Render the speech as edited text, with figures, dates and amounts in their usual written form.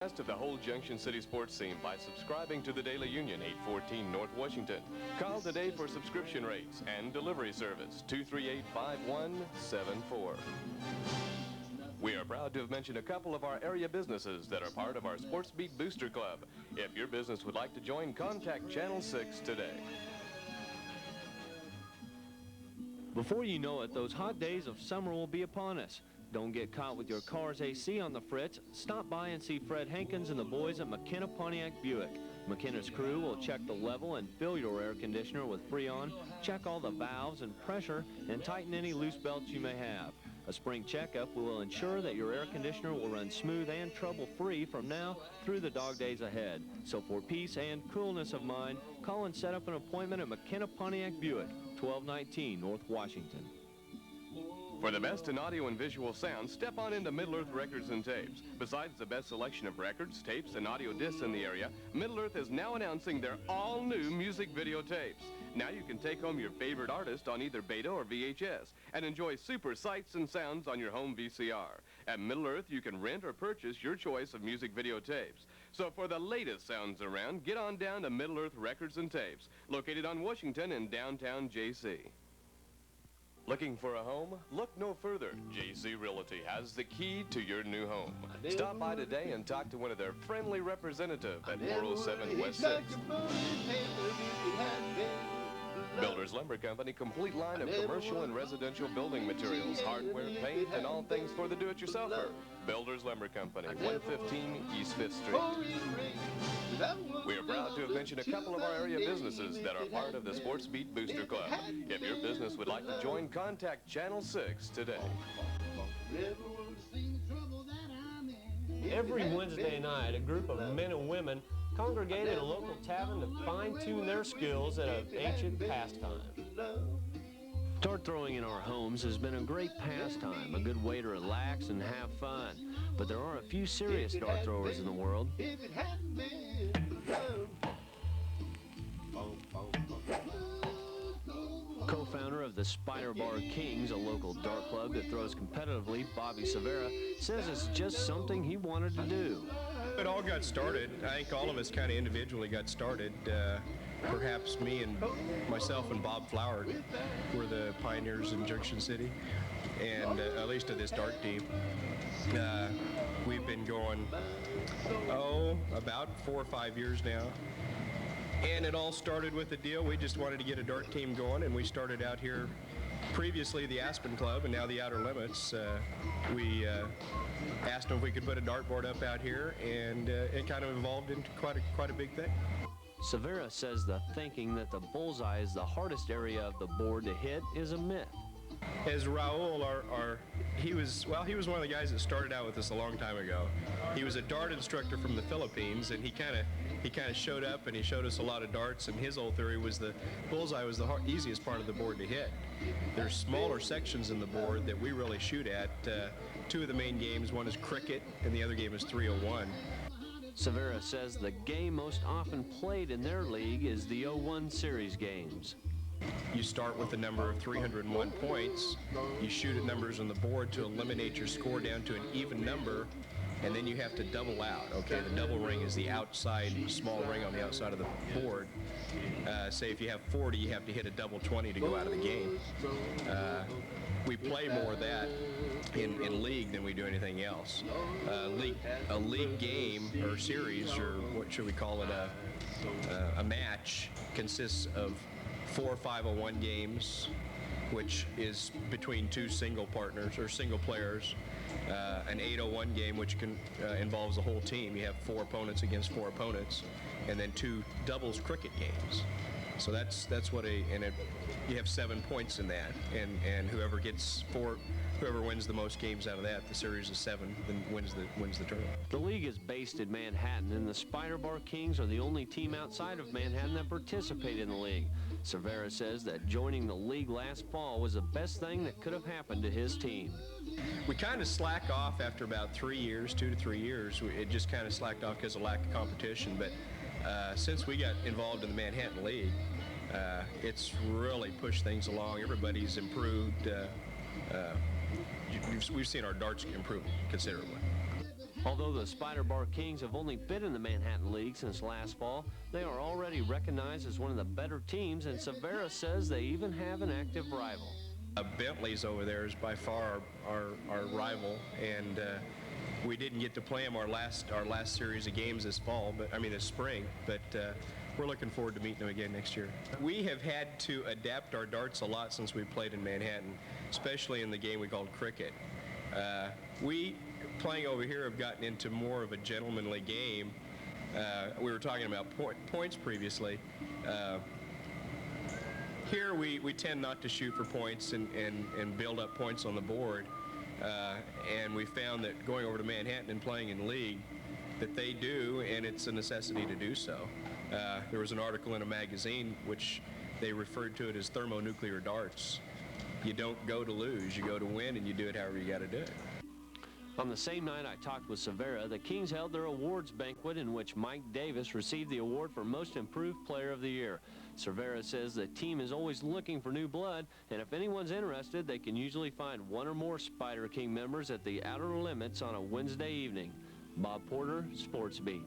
best of the whole Junction City sports scene by subscribing to the Daily Union, 814 North Washington. Call today for subscription rates and delivery service, 238-5174. We are proud to have mentioned a couple of our area businesses that are part of our Sports Beat Booster Club. If your business would like to join, contact Channel 6 today. Before you know it, those hot days of summer will be upon us. Don't get caught with your car's AC on the fritz. Stop by and see Fred Hankins and the boys at McKenna Pontiac Buick. McKenna's crew will check the level and fill your air conditioner with Freon, check all the valves and pressure, and tighten any loose belts you may have. A spring checkup will ensure that your air conditioner will run smooth and trouble-free from now through the dog days ahead. So for peace and coolness of mind, call and set up an appointment at McKenna Pontiac Buick, 1219 North Washington. For the best in audio and visual sound, step on into Middle-earth Records and Tapes. Besides the best selection of records, tapes, and audio discs in the area, Middle-earth is now announcing their all-new music video tapes. Now you can take home your favorite artist on either Beta or VHS and enjoy super sights and sounds on your home VCR. At Middle-earth, you can rent or purchase your choice of music video tapes. So for the latest sounds around, get on down to Middle-earth Records and Tapes, located on Washington in downtown JC. Looking for a home? Look no further. JC Realty has the key to your new home. Stop by today and talk to one of their friendly representatives at 407 West 6th. Builders Lumber Company, complete line of commercial and residential building materials, hardware, paint, and all things for the do-it-yourselfer. Builders Lumber Company, 115 East 5th Street. We are proud to have mentioned a couple of our area businesses that are part of the Sports Beat Booster Club. If your business would like to join, contact Channel 6 today. Every Wednesday night, a group of men and women congregate at a local tavern to fine-tune their skills at an ancient pastime. Dart throwing in our homes has been a great pastime, a good way to relax and have fun. But there are a few serious dart throwers in the world. Co-founder of the Spider Bar Kings, a local dart club that throws competitively, Bobby Severa, says it's just something he wanted to do. It all got started. I think all of us kind of individually got started. Perhaps me and myself and Bob Flower were the pioneers in Junction City, and at least of this dart team. We've been going, about 4 or 5 years now. And it all started with a deal. We just wanted to get a dart team going, and we started out here, previously the Aspen Club and now the Outer Limits. We asked them if we could put a dartboard up out here, and it kind of evolved into quite a big thing. Severa says the thinking that the bullseye is the hardest area of the board to hit is a myth. As Raul, he was one of the guys that started out with us a long time ago. He was a dart instructor from the Philippines, and he kind of showed up and he showed us a lot of darts, and his whole theory was the bullseye was the easiest part of the board to hit. There's smaller sections in the board that we really shoot at. Two of the main games, one is cricket and the other game is 301. Severa says the game most often played in their league is the 01 series games. You start with the number of 301 points, you shoot at numbers on the board to eliminate your score down to an even number, and then you have to double out. Okay, the double ring is the outside, small ring on the outside of the board. Say if you have 40, you have to hit a double 20 to go out of the game. We play more of that in league than we do anything else. A league game or series, or what should we call it, a match, consists of 4 501 games, which is between two single partners or single players. An 801 game, which involves the whole team. You have 4 opponents against 4 opponents, and then 2 doubles cricket games. So that's what you have 7 points in that, and whoever wins the most games out of that, the series of 7, then wins the tournament. The league is based in Manhattan, and the Spider Bar Kings are the only team outside of Manhattan that participate in the league. Severa says that joining the league last fall was the best thing that could have happened to his team. We kind of slack off after about 3 years, 2 to 3 years. It just kind of slacked off because of lack of competition. But since we got involved in the Manhattan League, it's really pushed things along. Everybody's improved. We've seen our darts improve considerably. Although the Spider Bar Kings have only been in the Manhattan League since last fall, they are already recognized as one of the better teams, and Cervera says they even have an active rival. Bentley's over there is by far our rival, and we didn't get to play them our last series of games this spring, but we're looking forward to meeting them again next year. We have had to adapt our darts a lot since we played in Manhattan, especially in the game we called cricket. We, playing over here, have gotten into more of a gentlemanly game. We were talking about points previously. Here we tend not to shoot for points and build up points on the board. And we found that going over to Manhattan and playing in league, that they do, and it's a necessity to do so. There was an article in a magazine which they referred to it as thermonuclear darts. You don't go to lose, you go to win, and you do it however you got to do it. On the same night I talked with Cervera, the Kings held their awards banquet in which Mike Davis received the award for Most Improved Player of the Year. Cervera says the team is always looking for new blood, and if anyone's interested, they can usually find one or more Spider King members at the Outer Limits on a Wednesday evening. Bob Porter, Sports Beat.